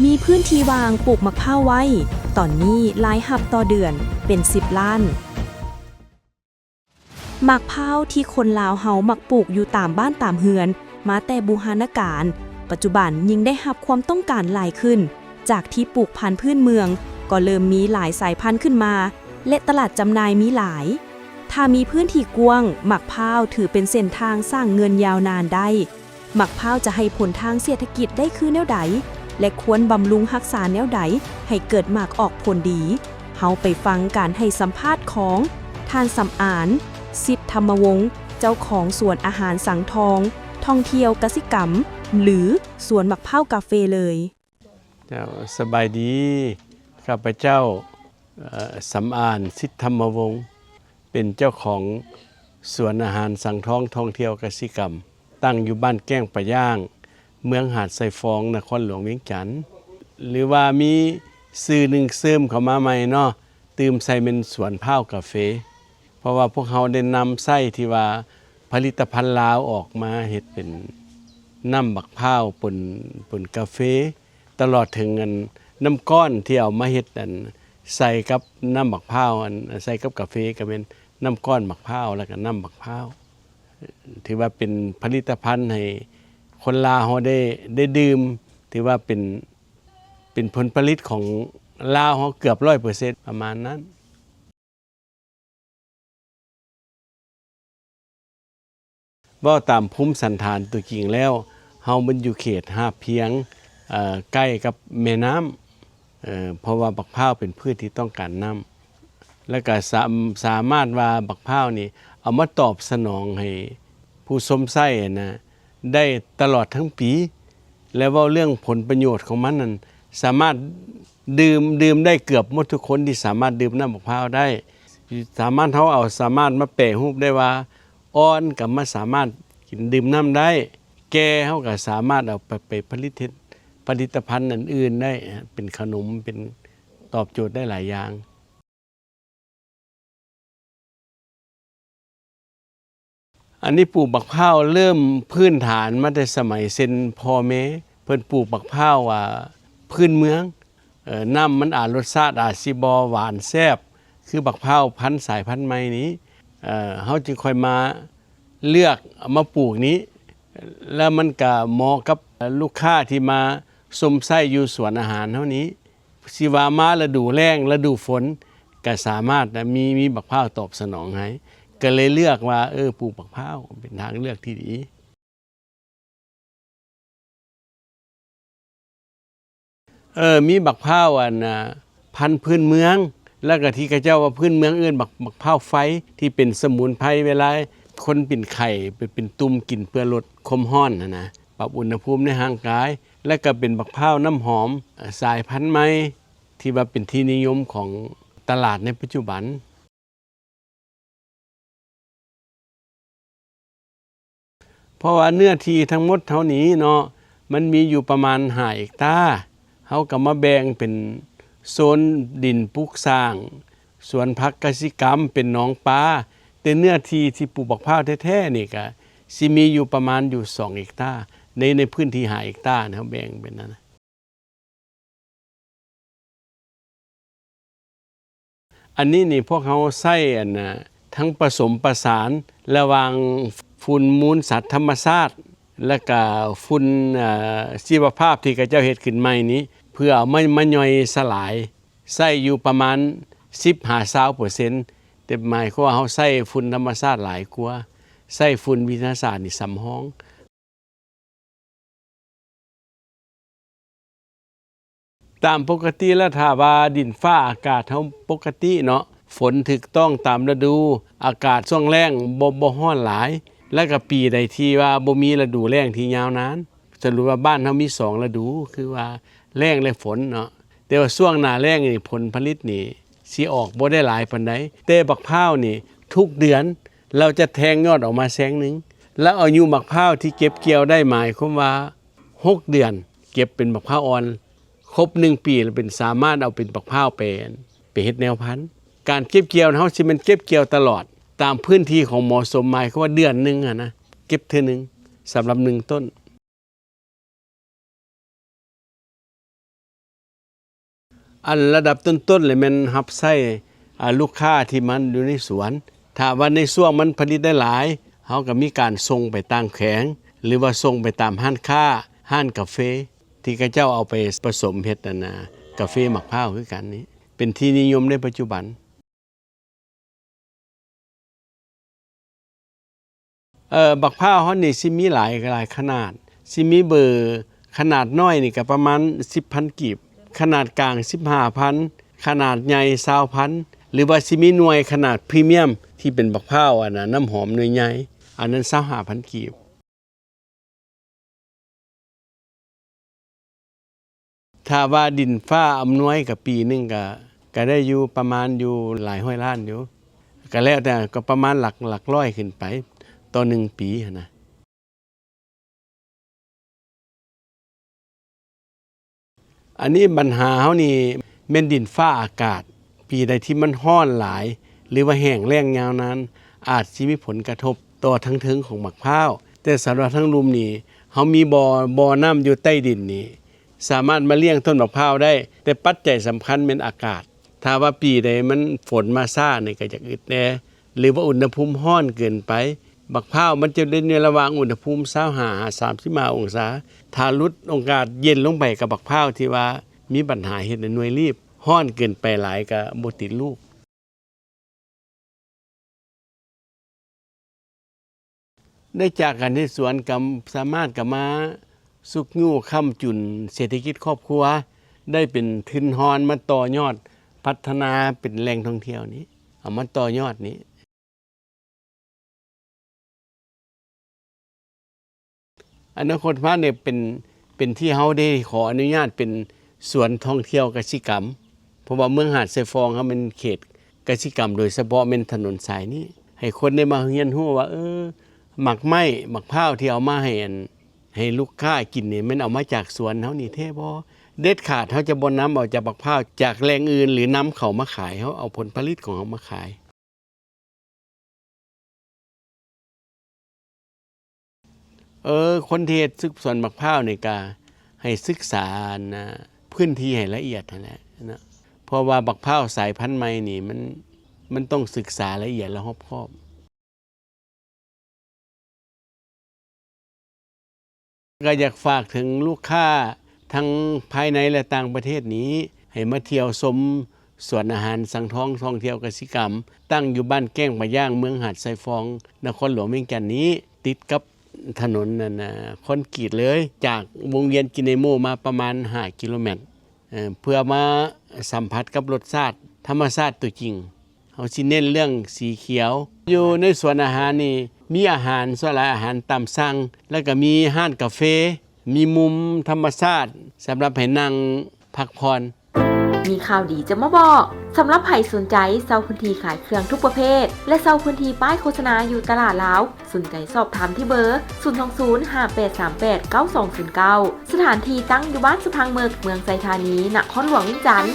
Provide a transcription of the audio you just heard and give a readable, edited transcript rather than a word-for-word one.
มีพื้นที่วางปลูกมะพร้าวไว้ตอนนี้รายรับต่อเดือนเป็น10 ล้านมะพร้าวที่คนลาวเฮามักปลูกอยู่ตามบ้านตามเฮือนมาแต่บูหานการปัจจุบันยิ่งได้รับความต้องการหลายขึ้นจากที่ปลูกพันธุ์พื้นเมืองก็เริ่มมีหลายสายพันธุ์ขึ้นมาและตลาดจำหน่ายมีหลายถ้ามีพื้นที่กว้างมะพร้าวถือเป็นเส้นทางสร้างเงินยาวนานได้มะพร้าวจะให้ผลทางเศรษฐกิจได้คือแนวใดและควรบำรุงรักษาแนวใดให้เกิดหมากออกผลดีเฮาไปฟังการให้สัมภาษณ์ของท่านสำอานสิทธธรรมวงศ์เจ้าของสวนอาหารสังทองท่องเที่ยวกสิกรรมหรือสวนมะพร้าวกาเฟเลยเจ้าสบายดีข้าพเจ้าสำอานสิทธธรรมวงศ์เป็นเจ้าของสวนอาหารสังทองท่องเที่ยวกสิกรรมตั้งอยู่บ้านแก้งปะย่างเมืองหาดไซฟองนครหลวงเวียงจันทน์หรือว่ามีสื่อหนึ่งเสริมเข้ามาใหม่เนาะตื่มใส่เป็นสวนพร้าวกาเฟเพราะว่าพวกเขาได้นำไส้ที่ว่าผลิตภัณฑ์ลาวออกมาเฮ็ดเป็นน้ำบักพร้าวปนกาเฟตลอดถึงน้ำก้อนที่เอามาเฮ็ดใส่กับน้ำบักพร้าวใส่กับกาเฟก็เป็นน้ำก้อนบักพร้าวแล้วก็น้ำบักพร้าวถือว่าเป็นผลิตภัณฑ์ให้คนลาวเขาได้ดื่มถือว่าเป็นผลผลิตของลาวเขาเกือบ 100% ประมาณนั้นว่าตามภูมิสันฐานตัวจริงแล้วเฮามันอยู่เขตหาดเพียงใกล้กับแม่น้ำเพราะว่าบักพร้าวเป็นพืชที่ต้องการน้ำและก็สามารถว่าบักพร้าวนี่เอามาตอบสนองให้ผู้สมไส้นะได้ตลอดทั้งปีและว่าเรื่องผลประโยชน์ของมันนั้นสามารถดื่มได้เกือบหมดทุกคนที่สามารถดื่มน้ำบักพร้าวได้สามารถสามารถมาแปรรูปได้ว่าอ่อนกับมาสามารถกินดื่มน้ำได้แก่เขาก็สามารถเอาไปผลิตภัณฑ์อื่นๆได้เป็นขนมเป็นตอบโจทย์ได้หลายอย่างอันนี้ปลูกบักพร้าวเริ่มพื้นฐานมาแต่สมัยเซนพ่อแม่เพิ่นปลูกบักพร้าวว่าพื้นเมืองน้ำมันรสชาติสิบ่หวานแซ่บคือบักพร้าวพันธุ์สายพันธุ์ใหม่นี้เฮาจึงค่อยมาเลือกเอามาปลูกนี้แล้วมันก็เหมาะกับลูกค้าที่มาสมไส้อยู่สวนอาหารเท่านี้สิว่ามาฤดูแล้งฤดูฝนก็สามารถมีบักพร้าวตอบสนองให้ก็เลยเลือกว่าปลูกบักพร้าวเป็นทางเลือกที่ดีมีบักพร้าวพันธุ์พื้นเมืองแล้วก็ที่เขาเจ้าว่าพื้นเมืองอื่นบักพร้าวไฟที่เป็นสมุนไพรเวลาคนเป็นไข้เป็นตุ่มกินเพื่อลดความร้อนนะปรับอุณหภูมิในร่างกายและก็เป็นบักพร้าวน้ำหอมสายพันธุ์ใหม่ที่ว่าเป็นที่นิยมของตลาดในปัจจุบันเพราะว่าเนื้อที่ทั้งหมดเท่านี้เนาะมันมีอยู่ประมาณ5 เฮกตาร์เฮาก็มาแบ่งเป็นโซนดินปลูกสร้างสวนผักกสิกรรมเป็นหนองปลาแต่เนื้อที่ที่ปลูกบักพร้าวแท้ๆนี่ก็สิมีอยู่ประมาณอยู่2 เฮกตาร์ในพื้นที่5 เฮกตาร์นะแบ่งเป็นนั้นอันนี้นี่พวกเขาใช้ทั้งผสมประสานระหว่างฝุ่นมูลสัตว์ธรรมชาติและก็ฝุ่นชีวภาพที่เขาเจ้าเฮ็ดขึ้นใหม่นี้เพื่อเอามาย่อยสลายใช้อยู่ประมาณ 10-20% แต่หมายความว่าเฮาใช้ฝุ่นธรรมชาติหลายกว่าใช้ฝุ่นวิทยาศาสตร์นี่สำห้องตามปกติแล้วถ้าว่าดินฟ้าอากาศเฮาปกติเนาะฝนถูกต้องตามฤดูอากาศช่วงแล้งบ่ร้อนหลายแล้วก็ปีใดที่ว่าบ่มีฤดูแล้งที่ยาวนานสรุปว่าบ้านเฮามี2ฤดูคือว่าแล้งและฝนเนาะแต่ว่าช่วงหน้าแล้งนี่ผลผลิตนี่สิออกบ่ได้หลายปานใดแต่บักพร้าวนี่ทุกเดือนเราจะแทงยอดออกมาแสงนึงแล้วอายุบักพร้าวที่เก็บเกี่ยวได้หมายความว่า6 เดือนเก็บเป็นบักพร้าวอ่อนครบ1 ปีแล้วเป็นสามารถเอาเป็นบักพร้าวไปเฮ็ดแนวพันธุ์การเก็บเกี่ยวเฮาสิมันเก็บเกี่ยวตลอดตามพื้นที่ของเหมาะสมหมายความว่าเดือนนึงนะเก็บเทื่อนึงสำหรับ1 ต้น อันระดับต้นๆเลยมันรับใช้ลูกค้าที่มันอยู่ในสวนถ้าว่าในช่วงมันผลิตได้หลายเฮาก็มีการส่งไปต่างแขวงหรือว่าส่งไปตามห้านค้าห้านกาแฟที่เขาเจ้าเอาไปผสมเฮ็ดนั่นน่ะกาแฟมะพร้าวคือกันนี้เป็นที่นิยมในปัจจุบันบักพร้าวเฮานี่สิมีหลายขนาดสิมีเบอร์ขนาดน้อยนี่ก็ประมาณ 10,000 กีบขนาดกลาง 15,000 ขนาดใหญ่ 20,000 หรือว่าสิมีหน่วยขนาดพรีเมียมที่เป็นบักพร้าวอันน่ะน้ำหอมหน่วยใหญ่อันนั้น 25,000 กีบถ้าว่าดินฟ้าอำนวยกับปีนึงก็ได้อยู่ประมาณอยู่หลายร้อยล้านอยู่ก็แล้วแต่ก็ประมาณหลักร้อยขึ้นไปต่อ1ปีนะอันนี้ปัญหาเฮานี่แม่นดินฟ้าอากาศปีใดที่มันร้อนหลายหรือว่าแห้งแล้งยาวนานอาจสิมีผลกระทบต่อทั้งถึงของมะพร้าวแต่สำหรับทั้งลุมนี่เฮามีบ่อน้ำอยู่ใต้ดินนี่สามารถมาเลี้ยงต้นมะพร้าวได้แต่ปัจจัยสำคัญเป็นอากาศถ้าว่าปีใดมันฝนมาซ่านี่ก็จะอึดแน่หรือว่าอุณหภูมิร้อนเกินไปมะพร้าวมันจะเล่นในระหว่างอุณหภูมิ25-35องศาถ้าลดโอกาสเย็นลงไปกับมะพร้าวที่ว่ามีปัญหาเฮ็ดให้หน่วยรีบร้อนเกินไปหลายก็บ่ติดลูกได้จากกันที่สวนกสามารถก็มาสุกยู่ค้ำจุนเศรษฐกิจครอบครัวได้เป็นทุนฮอนมาต่อยอดพัฒนาเป็นแหล่งท่องเที่ยวนี้เอามาต่อยอดนี้อนาคตพาเนี่ยเป็นที่เฮาได้ขออนุญาตเป็นสวนท่องเที่ยวกสิกรรมเพราะว่าเมืองหาดไซฟองเฮาเป็นเขตกสิกรรมโดยเฉพาะเป็นถนนสายนี้ให้คนได้มาเรียนรู้ว่าหมักไม้หมักพร้าวที่เอามาให้ลูกค้ากินนี่มันเอามาจากสวนเฮานี่แท้บ่เด็ดขาดเฮาจะบ่นำเอาจากบักพร้าวจากแหล่งอื่นหรือนำเข้ามาขายเฮาเอาผลผลิตของเฮามาขายคนที่เฮ็ดศึกสวนบักพร้าวนี่ก็ให้ศึกษานะพื้นที่ให้ละเอียดนั่นแหละนะเพราะว่าบักพร้าวสายพันธุ์ใหม่นี่มันต้องศึกษาละเอียดและรอบคอบก็อยากฝากถึงลูกค้าทั้งภายในและต่างประเทศนี้ให้มาเที่ยวชมสวนอาหารสังทองท่องเที่ยวกสิกรรมตั้งอยู่บ้านแก้งปะย่างเมืองหาดไซฟองนครหลวงเวียงจันทน์นี้ติดกับถนนนั่นคอนกรีตเลยจากวงเวียนกินเนโมมาประมาณ5กิโลเมตรเพื่อมาสัมผัสกับรสชาติธรรมชาติตัวจริงเฮาสิเน้นเรื่องสีเขียวอยู่ในสวนอาหารนี่มีอาหารส่วนหลายอาหารตามสั่งแล้วก็มีห้านกาแฟมีมุมธรรมชาติสำหรับให้นั่งพักผ่อนมีข่าวดีจะมาบอกสำหรับใครสนใจเซาพื้นที่ขายเครื่องทุกประเภทและเซาพื้นที่ป้ายโฆษณาอยู่ตลาดลาวสนใจสอบถามที่เบอร์ 02058389209 สถานที่ตั้งอยู่บ้านสุพังเมืองไซธานีนครหลวงเวียงจันทน์